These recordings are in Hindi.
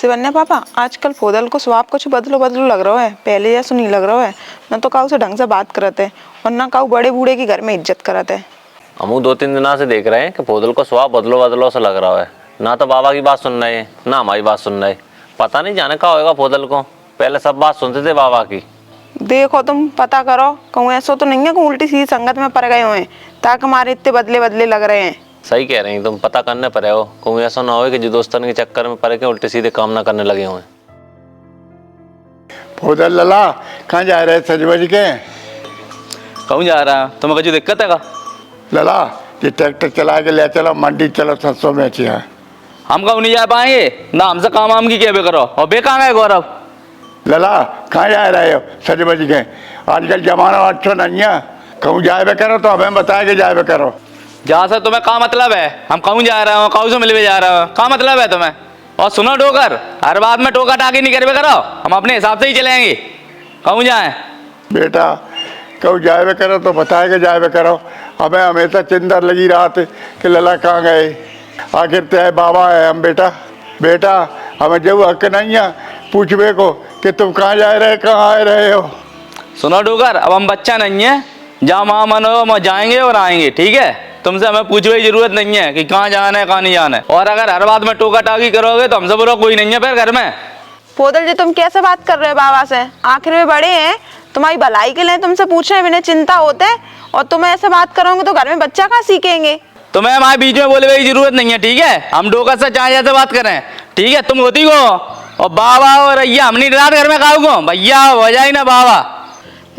शिवन्या पापा, आजकल फोदल को स्वभाव कुछ बदलो बदलो लग रहा है। पहले जैसा नहीं लग रहा है। न तो काऊ से ढंग से बात करते है और न काऊ बड़े बूढ़े की घर में इज्जत करते है। हम 2-3 दिनों से देख रहे हैं कि फोदल को स्वभाव बदलो बदलो सा लग रहा है। ना तो बाबा की बात सुन रहे हैं, ना हमारी बात सुन रहे। पता नहीं जाने का होगा फोदल को। पहले सब बात सुनते थे बाबा की। देखो तुम पता करो, कहूँ ऐसा तो नहीं है कि उल्टी सीधी संगत में पड़ गए हुए ताकि हमारे इतने बदले बदले लग रहे हैं। सही कह रही तुम, पता करने पड़े हो। कहूँ ऐसा ना हो कि जो दोस्तन के चक्कर में पड़ के उल्टे सीधे काम ना करने लगे हुए। फोदल लला कहाँ जा रहे सज बज के? कहूँ जा रहा है? तुम्हें कुछ दिक्कत है का? लला ये ट्रैक्टर चला के ले चलो मंडी, चलो 700 में अच्छी है। हम कहूँ नहीं जा पाएंगे ना, हमसे काम वाम की क्या बे करो। और बे कहाँ गए गौरव? लला कहाँ जा रहे हो सज बज के? आजकल जमाना अच्छा नहीं है। कहूँ जाए करो तो हमें बताए के जाए करो। जहाँ से तुम्हें का मतलब है? हम कहूँ जा रहे हो, कहूँ से मिलवे जा रहे हो, का मतलब है तुम्हें? और सुनो ठोकर, हर बात में टोका टाकी नहीं करवे करो। हम अपने हिसाब से ही चलेंगे। कहूँ जाए बेटा कहूँ जाए करो तो बताए के जाए करो। हमें हमेशा चिंता लगी रात कि लला कहाँ गए। आखिर तय बाबा है हम। बेटा हमें जो हक नहीं है पूछवे को कि तुम कहाँ जा रहे, कहाँ आ रहे हो। सुनो ठोकर, अब हम बच्चा नहीं है। जहाँ माँ मन हो हम जाएंगे और आएंगे, ठीक है? तुमसे हमें पूछने की जरूरत नहीं है कि कहाँ जाना है कहाँ नहीं जाना है। और अगर हर बात में टोका टाकी करोगे तो हमसे बुरा कोई नहीं है फिर घर में। फोदल जी तुम कैसे बात कर रहे हो बाबा से? आखिर वे बड़े हैं, तुम्हारी भलाई के लिए तुमसे पूछ रहे हैं, बिना चिंता होते। और तुम ऐसे बात करोगे तो घर में बच्चा कहाँ सीखेंगे? तुम्हें हमारे बीच में बोले की जरूरत नहीं है, ठीक है? हम डोकर से चाहे जैसे बात करें, ठीक है? तुम होती को और बाबा और भैया हम नहीं डराते घर में काऊ को। भैया वजह ही ना बाबा।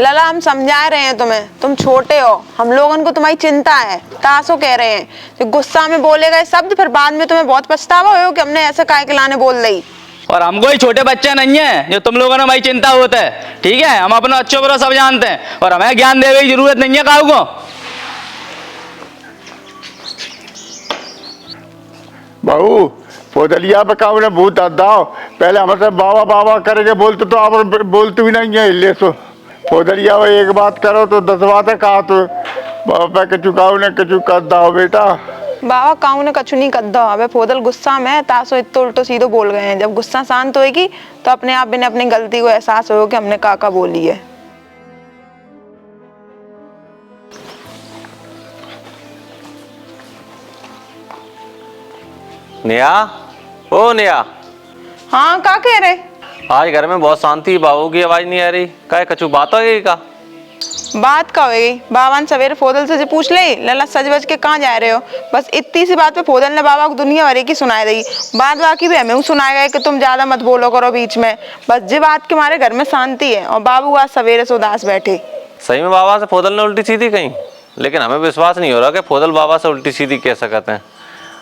लला हम समझा रहे हैं तुम्हें, तुम छोटे हो, हम लोगों को तुम्हारी चिंता है तासो कह रहे हैं कि गुस्सा में बोले गए शब्द फिर बाद में तुम्हें बहुत पछतावा हो कि हमने ऐसे काय के लाने बोल दी। और हमको ही छोटे बच्चे नहीं है जो तुम लोगों ने हमारी चिंता होता है, ठीक है? हम अपना अच्छो बुरा सब जानते हैं और हमें ज्ञान देने की जरूरत नहीं है काऊ को। बहू फोदलिया पे काऊ ने भूत दाओ। पहले हमसे बाबा बाबा करके बोलते तो आप बोलते भी नहीं है। ले सो फोदलिया वो एक बात करो तो 10 बातें कहा तो बाबा कचू काऊ ने कचू कर दाओ। बेटा बाबा काऊ ने कछु नहीं कर दो। अबे फोदल गुस्सा में तासो इतो उल्टो सीधो बोल गए हैं। जब गुस्सा शांत होएगी तो अपने आप बिना अपनी गलती को एहसास हो कि हमने काका बोली है। नेहा, ओ नेहा। हाँ का कह रहे? आज घर में बहुत शांति, बाबू की आवाज नहीं आ रही। क्या कछु बात हो गई का? बात का होगी? बाबा ने सवेरे फोदल से पूछ ले लला सज बज के कहाँ जा रहे हो। बस इतनी सी बात पे फोदल ने बाबा को दुनिया भरे की सुनाई दी। बात बाकी भी हमें सुनाया गया कि तुम ज्यादा मत बोलो करो बीच में। बस जी बात के हमारे घर में शांति है और बाबू आज सवेरे से उदास बैठे। सही में बाबा से फोदल ने उल्टी सीधी कहीं? लेकिन हमें विश्वास नहीं हो रहा कि फोदल बाबा से उल्टी सीधी कह सकते हैं।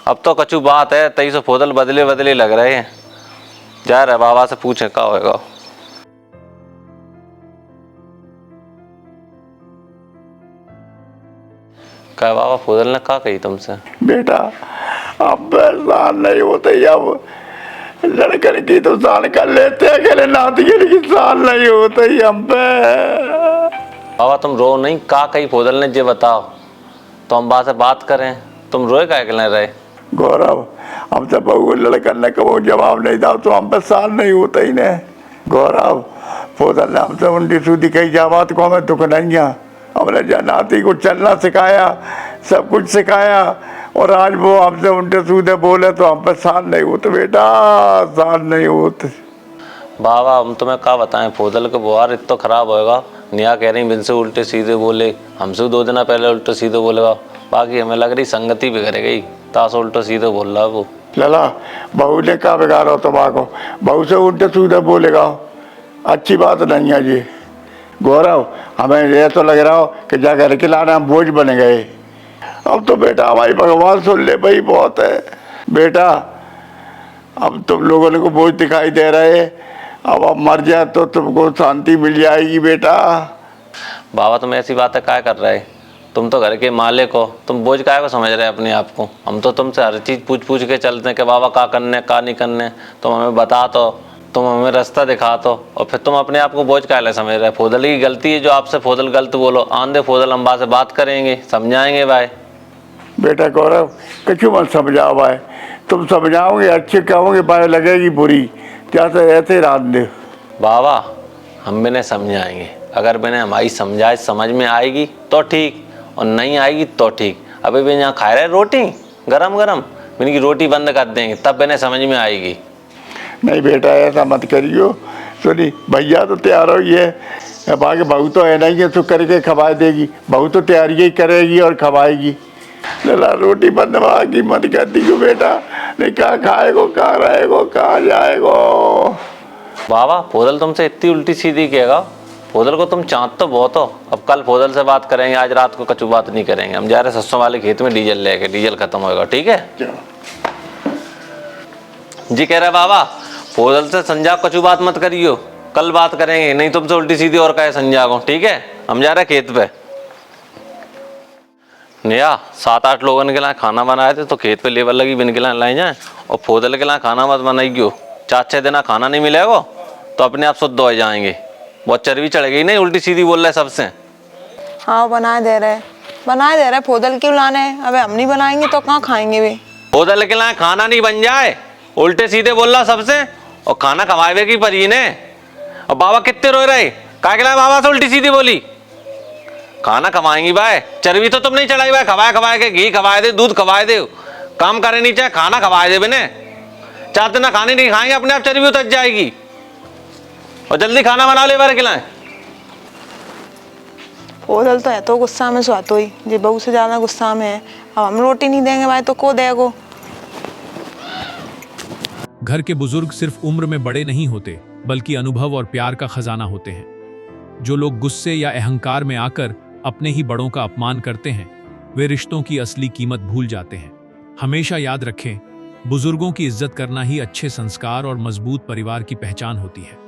अब तो कछु बात है तई से फोदल बदले बदले लग रहे हैं। जा रहे बाबा से पूछे क्या होगा। क्या बाबा फोदल ने क्या कही तुमसे? बेटा अब शान नहीं होते, अब लड़कन की तो शान कर लेते हैं, अकेले नातियन की शान नहीं होती हम पे। बाबा तुम रो नहीं, का कही फोदल ने जे बताओ तो हम बात से बात करें। तुम रोए का अकेले रहे? गौरव हम सब बहू लड़कन ने कहो जवाब नहीं था तो हम पे शान नहीं होता ही ने। गौरव फोदल ने हमसे उल्टी सूदी कही जावात को हमें दुख नहीं है। हमने नाती को चलना सिखाया, सब कुछ सिखाया और आज वो हमसे उल्टे सूदे बोले तो हम पे शान नहीं होते। बेटा शान नहीं होते। बाबा हम तुम्हें क्या बताएं, फोदल के व्यवहार इतना खराब होएगा। नेहा कह रही बिन से उल्टे सीधे बोले, हमसे 2 दिन पहले उल्टे सीधे बोलेगा। बाकी हमें लग रही संगति बिगड़ गई, ताश उल्टे सीधे बोल रहा है वो। लला बहू ने क्या बिगाड़ा तुम्हारा? बहू से उल्टे सीधे बोलेगा, अच्छी बात नहीं है जी। गौरव हमें ये तो लग रहा हो कि जा घर के लाना हम बोझ बन गए। अब तो बेटा हमारी भगवान सुन ले भाई, बहुत है बेटा। अब तुम लोगों को बोझ दिखाई दे रहे, अब मर जाए तो तुमको शांति मिल जाएगी बेटा। बाबा तुम ऐसी बातें क्या कर रहे? तुम तो घर के मालिक हो, तुम बोझ काय को समझ रहे अपने आप को? हम तो तुमसे हर चीज़ पूछ पूछ के चलते हैं कि बाबा का करने का नहीं करने। तुम हमें बता तो, तुम हमें रास्ता दिखा तो, और फिर तुम अपने आप को बोझ काहे समझ रहे? फोदल की गलती है जो आपसे फोदल गलत बोलो। आंधे फोदल हम से बात करेंगे, समझाएंगे भाई। बेटा गौरव कछु मत समझाओ भाई, तुम समझाओगे अच्छे कहोगे भाई लगेगी बुरी। क्या तो ऐसे रात दे। बाबा हम मैंने समझाएंगे, अगर मैंने हमारी समझाए समझ में आएगी तो ठीक, और नहीं आएगी तो ठीक। अभी भी यहाँ खा रहे रोटी गरम गरम, मैंने की रोटी बंद कर देंगे तब मैंने समझ में आएगी। नहीं बेटा ऐसा मत करियो। सुनी भैया तो तैयार हो ही है, अब आगे बहू तो है नहीं है तो करके खवा देगी, बहू तो तैयारी ही करेगी और खवाएगी। लला रोटी बनवा की मत कर दी बेटा, नहीं कहाँ खाएगो, कहाँ रहेगो, कहाँ जाएगो। बाबा फोदल तुमसे इतनी उल्टी सीधी कहेगा, फोदल को तुम चाँद तो बहुत हो। अब कल फोदल से बात करेंगे, आज रात को कचू बात नहीं करेंगे। हम जा रहे सरसों वाले खेत में डीजल लेके, डीजल खत्म होगा, ठीक है जी। कह रहे बाबा फोदल से संजा कचू बात मत करियो, कल बात करेंगे, नहीं तुमसे उल्टी सीधी और कहे संजा को, ठीक है। हम जा रहे खेत पे। नया 7-8 लोगों के लिए खाना बनाए थे तो खेत पे लेबर लगी बिन के लाए जाए, और फोदल के लिए खाना मत बनाइयो। 4-6 दिन खाना नहीं मिलेगा तो अपने आप शुद्ध हो जाएंगे। बहुत चर्बी चढ़ गई, नहीं उल्टी सीधी बोल रहे सबसे। हाँ बनाए दे रहे फोदल क्यों लाने, अबे हम नहीं बनाएंगे तो कहाँ खाएंगे भी। फोदल के लिए खाना नहीं बन जाए, उल्टे सीधे बोल रहा सबसे, और खाना खवाए की परी ने। और बाबा कितने रोए रहे, क्या खिलाए बाबा से उल्टी सीधी बोली। खाना खवाएंगी भाई, चर्बी तो तुम नहीं चढ़ाई भाई, खवाए के घी खवाए दे, दूध खवाए दे, काम करे नहीं चाहे खाना खवाए दे बिने। चाहते ना खाने नहीं खाएंगे, अपने आप चर्बी उतर जाएगी। और जल्दी खाना बना ले बार खिलाए। फोदल तो है तो गुस्सा में सुहातो ही, जी बहू से ज्यादा गुस्सा में है। अब हम रोटी नहीं देंगे भाई तो को देगो। घर के बुजुर्ग सिर्फ उम्र में बड़े नहीं होते, बल्कि अनुभव और प्यार का खजाना होते हैं। जो लोग गुस्से या अहंकार में आकर अपने ही बड़ों का अपमान करते हैं, वे रिश्तों की असली कीमत भूल जाते हैं। हमेशा याद रखें, बुजुर्गों की इज्जत करना ही अच्छे संस्कार और मजबूत परिवार की पहचान होती है।